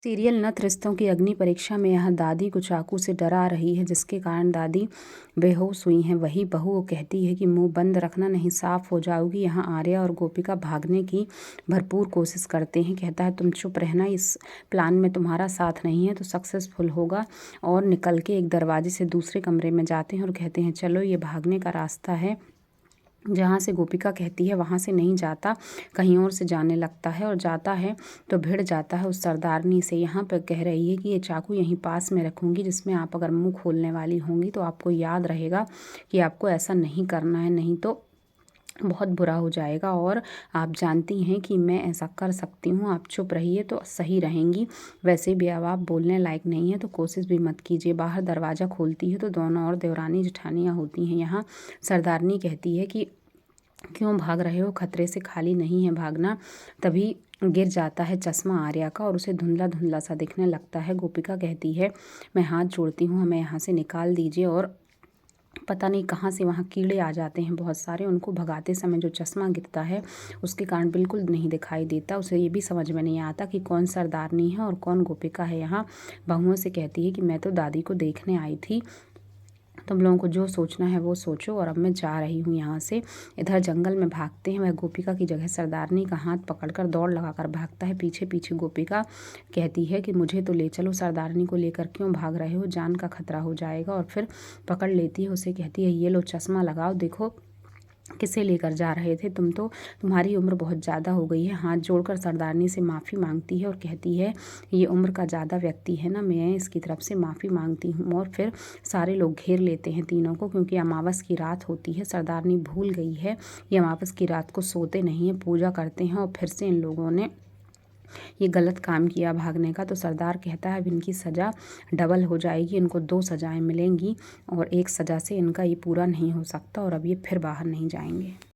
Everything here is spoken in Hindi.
सीरियल नथ रिश्तों की अग्नि परीक्षा में यहाँ दादी को चाकू से डरा रही है, जिसके कारण दादी बेहोश हुई हैं। वही बहू कहती है कि मुंह बंद रखना, नहीं साफ हो जाओगी। यहाँ आर्या और गोपिका भागने की भरपूर कोशिश करते हैं। कहता है तुम चुप रहना, इस प्लान में तुम्हारा साथ नहीं है तो सक्सेसफुल होगा। और निकल के एक दरवाजे से दूसरे कमरे में जाते हैं और कहते हैं चलो ये भागने का रास्ता है। जहाँ से गोपिका कहती है वहाँ से नहीं जाता, कहीं और से जाने लगता है और जाता है तो भिड़ जाता है उस सरदारनी से। यहाँ पर कह रही है कि ये चाकू यहीं पास में रखूँगी, जिसमें आप अगर मुंह खोलने वाली होंगी तो आपको याद रहेगा कि आपको ऐसा नहीं करना है, नहीं तो बहुत बुरा हो जाएगा। और आप जानती हैं कि मैं ऐसा कर सकती हूँ, आप चुप रहिए तो सही रहेंगी। वैसे भी अब आप बोलने लायक नहीं है तो कोशिश भी मत कीजिए। बाहर दरवाज़ा खोलती है तो दोनों और देवरानी जेठानियाँ होती हैं। यहाँ सरदारनी कहती है कि क्यों भाग रहे हो, खतरे से खाली नहीं है भागना। तभी गिर जाता है चश्मा आर्या का और उसे धुंधला धुंधला सा दिखने लगता है। गोपिका कहती है मैं हाथ जोड़ती हूँ, हमें यहाँ से निकाल दीजिए। और पता नहीं कहाँ से वहाँ कीड़े आ जाते हैं बहुत सारे। उनको भगाते समय जो चश्मा गिरता है उसके कारण बिल्कुल नहीं दिखाई देता। उसे ये भी समझ में नहीं आता कि कौन सरदारनी है और कौन गोपिका है। यहाँ बहुओं से कहती है कि मैं तो दादी को देखने आई थी, तुम लोगों को जो सोचना है वो सोचो और अब मैं जा रही हूँ यहाँ से। इधर जंगल में भागते हैं। वह गोपिका की जगह सरदारनी का हाथ पकड़कर दौड़ लगाकर भागता है। पीछे पीछे गोपिका कहती है कि मुझे तो ले चलो, सरदारनी को लेकर क्यों भाग रहे हो, जान का खतरा हो जाएगा। और फिर पकड़ लेती है उसे, कहती है ये लो चश्मा लगाओ, देखो किसे लेकर जा रहे थे तुम, तो तुम्हारी उम्र बहुत ज़्यादा हो गई है। हाथ जोड़कर सरदारनी से माफ़ी मांगती है और कहती है ये उम्र का ज़्यादा व्यक्ति है ना, मैं इसकी तरफ से माफ़ी मांगती हूँ। और फिर सारे लोग घेर लेते हैं तीनों को, क्योंकि अमावस की रात होती है। सरदारनी भूल गई है, ये अमावस की रात को सोते नहीं हैं, पूजा करते हैं। और फिर से इन लोगों ने ये गलत काम किया भागने का। तो सरदार कहता है अब इनकी सज़ा डबल हो जाएगी, इनको 2 सज़ाएँ मिलेंगी और एक सज़ा से इनका ये पूरा नहीं हो सकता और अब ये फिर बाहर नहीं जाएंगे।